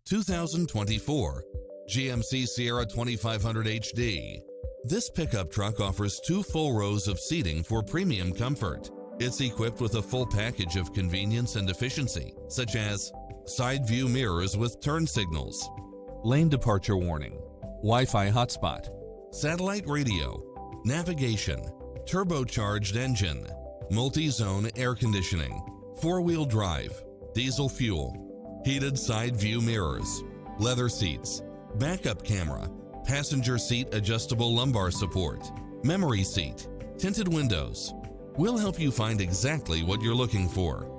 2024 GMC Sierra 2500HD. This pickup truck offers 2 full rows of seating for premium comfort. It's equipped with a full package of convenience and efficiency, such as side view mirrors with turn signals, lane departure warning, Wi-Fi hotspot, satellite radio, navigation, turbocharged engine, multi-zone air conditioning, 4-wheel drive, diesel fuel, heated side view mirrors, leather seats, backup camera, passenger seat adjustable lumbar support, memory seat, tinted windows. We'll help you find exactly what you're looking for.